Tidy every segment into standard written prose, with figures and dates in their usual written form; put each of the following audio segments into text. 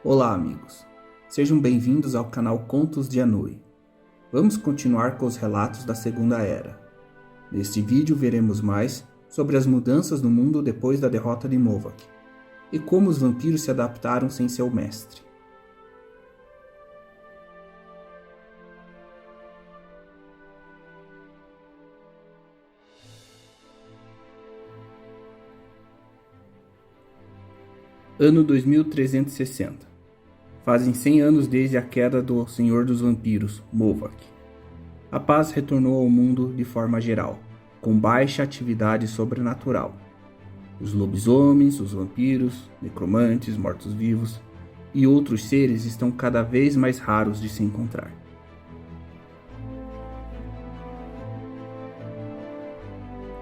Olá, amigos. Sejam bem-vindos ao canal Contos de Anhui. Vamos continuar com os relatos da Segunda Era. Neste vídeo veremos mais sobre as mudanças no mundo depois da derrota de Mowach e como os vampiros se adaptaram sem seu mestre. Ano 2360. Fazem 100 anos desde a queda do Senhor dos Vampiros, Mowach. A paz retornou ao mundo de forma geral, com baixa atividade sobrenatural. Os lobisomens, os vampiros, necromantes, mortos-vivos e outros seres estão cada vez mais raros de se encontrar.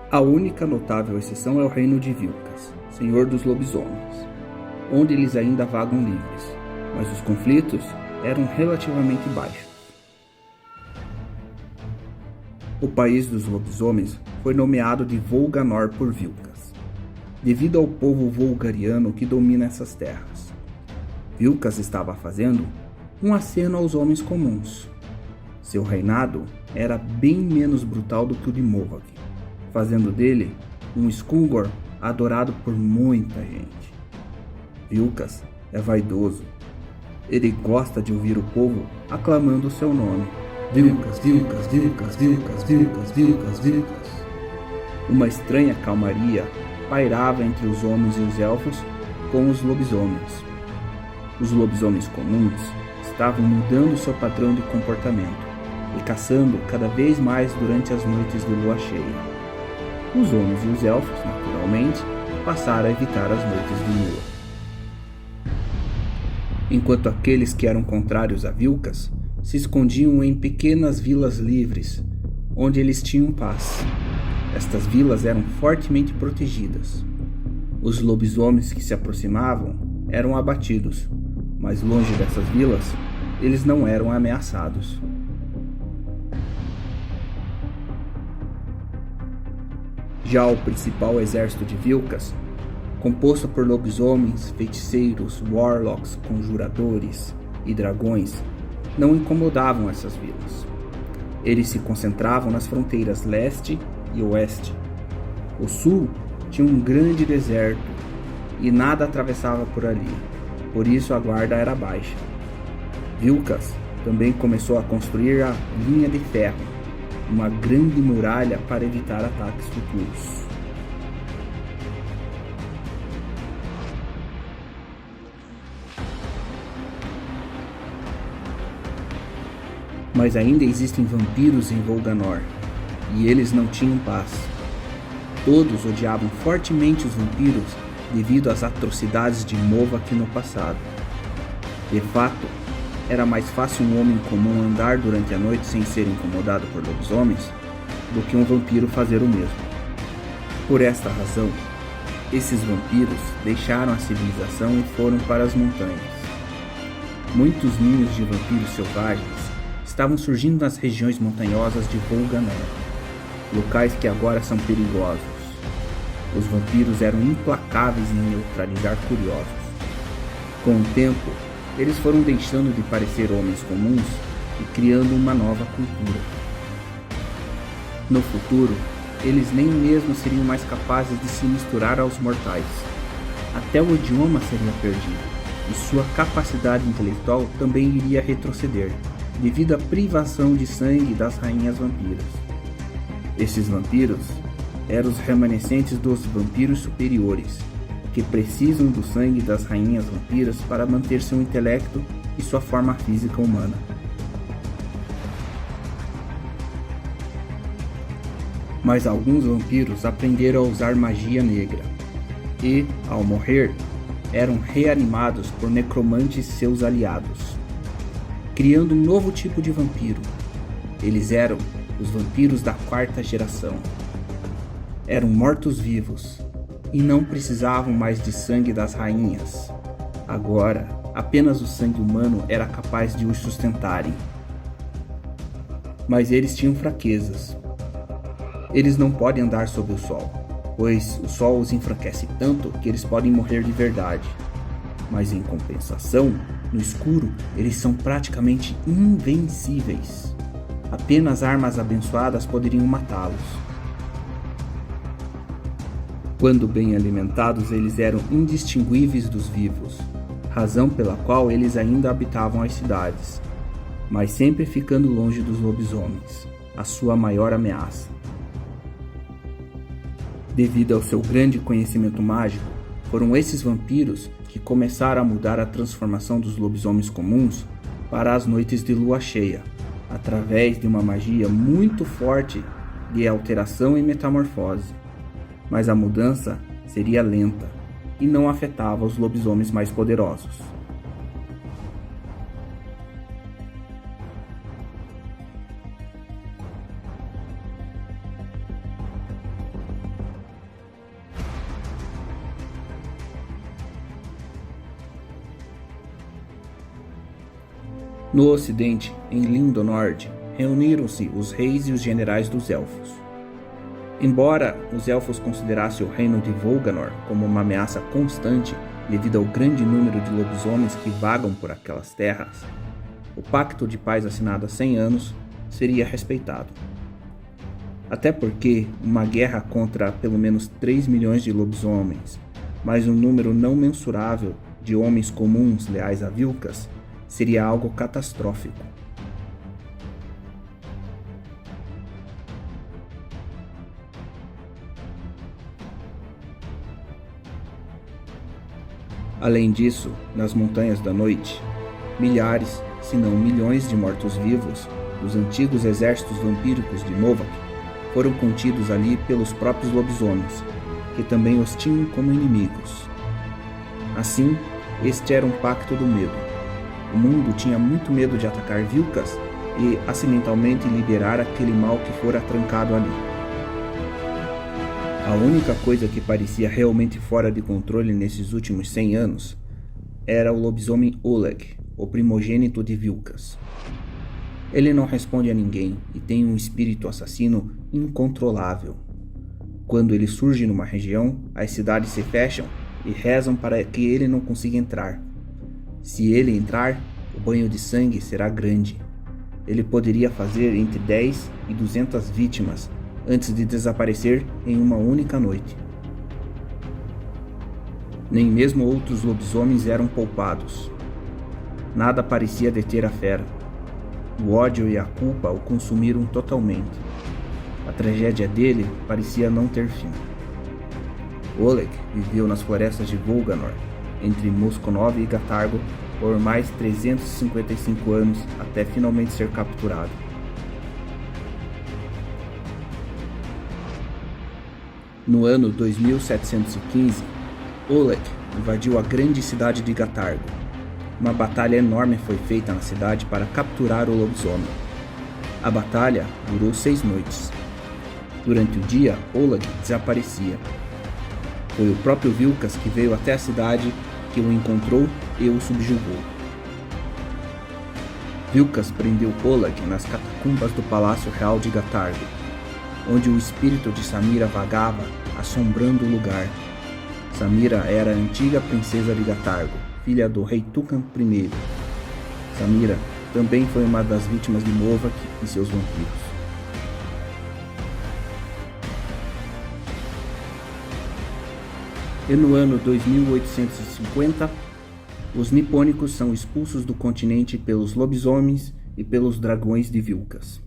A única notável exceção é o reino de Vilkas, Senhor dos Lobisomens, onde eles ainda vagam livres, mas os conflitos eram relativamente baixos. O país dos lobisomens foi nomeado de Volganor por Vilkas, devido ao povo volgariano que domina essas terras. Vilkas estava fazendo um aceno aos homens comuns. Seu reinado era bem menos brutal do que o de Mowach, fazendo dele um Skullgor adorado por muita gente. Vilkas é vaidoso. Ele gosta de ouvir o povo aclamando o seu nome. Vilkas, Vilkas, Vilkas, Vilkas, Vilkas, Vilkas, Vilkas. Uma estranha calmaria pairava entre os homens e os elfos com os lobisomens. Os lobisomens comuns estavam mudando seu padrão de comportamento e caçando cada vez mais durante as noites de lua cheia. Os homens e os elfos, naturalmente, passaram a evitar as noites de lua. Enquanto aqueles que eram contrários a Vilkas se escondiam em pequenas vilas livres, onde eles tinham paz. Estas vilas eram fortemente protegidas. Os lobisomens que se aproximavam eram abatidos, mas longe dessas vilas, eles não eram ameaçados. Já o principal exército de Vilkas, composto por lobisomens, feiticeiros, warlocks, conjuradores e dragões, não incomodavam essas vilas. Eles se concentravam nas fronteiras leste e oeste. O sul tinha um grande deserto e nada atravessava por ali, por isso a guarda era baixa. Vilkas também começou a construir a Linha de Ferro, uma grande muralha para evitar ataques futuros. Mas ainda existem vampiros em Volganor, e eles não tinham paz. Todos odiavam fortemente os vampiros devido às atrocidades de Mowach no passado. De fato, era mais fácil um homem comum andar durante a noite sem ser incomodado por lobisomens do que um vampiro fazer o mesmo. Por esta razão, esses vampiros deixaram a civilização e foram para as montanhas. Muitos ninhos de vampiros selvagens estavam surgindo nas regiões montanhosas de Volganor, locais que agora são perigosos. Os vampiros eram implacáveis em neutralizar curiosos. Com o tempo, eles foram deixando de parecer homens comuns e criando uma nova cultura. No futuro, eles nem mesmo seriam mais capazes de se misturar aos mortais. Até o idioma seria perdido, e sua capacidade intelectual também iria retroceder, devido à privação de sangue das rainhas vampiras. Esses vampiros eram os remanescentes dos vampiros superiores, que precisam do sangue das rainhas vampiras para manter seu intelecto e sua forma física humana. Mas alguns vampiros aprenderam a usar magia negra e, ao morrer, eram reanimados por necromantes seus aliados, criando um novo tipo de vampiro. Eles eram os vampiros da quarta geração. Eram mortos-vivos e não precisavam mais de sangue das rainhas. Agora, apenas o sangue humano era capaz de os sustentarem. Mas eles tinham fraquezas. Eles não podem andar sob o sol, pois o sol os enfraquece tanto que eles podem morrer de verdade. Mas em compensação, no escuro, eles são praticamente invencíveis. Apenas armas abençoadas poderiam matá-los. Quando bem alimentados, eles eram indistinguíveis dos vivos, razão pela qual eles ainda habitavam as cidades, mas sempre ficando longe dos lobisomens, a sua maior ameaça. Devido ao seu grande conhecimento mágico, foram esses vampiros que começaram a mudar a transformação dos lobisomens comuns para as noites de lua cheia, através de uma magia muito forte de alteração e metamorfose. Mas a mudança seria lenta e não afetava os lobisomens mais poderosos. No ocidente, em Lindonord, reuniram-se os reis e os generais dos elfos. Embora os elfos considerassem o reino de Volganor como uma ameaça constante devido ao grande número de lobisomens que vagam por aquelas terras, o pacto de paz assinado há 100 anos seria respeitado. Até porque uma guerra contra pelo menos 3 milhões de lobisomens, mais um número não mensurável de homens comuns leais a Vilkas, seria algo catastrófico. Além disso, nas Montanhas da Noite, milhares, se não milhões de mortos-vivos dos antigos exércitos vampíricos de Novak foram contidos ali pelos próprios lobisomens, que também os tinham como inimigos. Assim, este era um pacto do medo. O mundo tinha muito medo de atacar Vilkas e acidentalmente liberar aquele mal que fora trancado ali. A única coisa que parecia realmente fora de controle nesses últimos 100 anos era o lobisomem Oleg, o primogênito de Vilkas. Ele não responde a ninguém e tem um espírito assassino incontrolável. Quando ele surge numa região, as cidades se fecham e rezam para que ele não consiga entrar. Se ele entrar, o banho de sangue será grande. Ele poderia fazer entre 10 e 200 vítimas antes de desaparecer em uma única noite. Nem mesmo outros lobisomens eram poupados. Nada parecia deter a fera. O ódio e a culpa o consumiram totalmente. A tragédia dele parecia não ter fim. Oleg viveu nas florestas de Volganor, entre Moskonov e Gatargo, por mais 355 anos até finalmente ser capturado. No ano 2715, Oleg invadiu a grande cidade de Gatargo. Uma batalha enorme foi feita na cidade para capturar o lobisomem. A batalha durou 6 noites. Durante o dia, Oleg desaparecia. Foi o próprio Vilkas que veio até a cidade, que o encontrou e o subjugou. Vilkas prendeu Oleg nas catacumbas do Palácio Real de Gatargo, onde o espírito de Samira vagava, assombrando o lugar. Samira era a antiga princesa de Gatargo, filha do rei Tukan I. Samira também foi uma das vítimas de Novak e seus vampiros. E no ano 2850, os nipônicos são expulsos do continente pelos lobisomens e pelos dragões de Vilkas.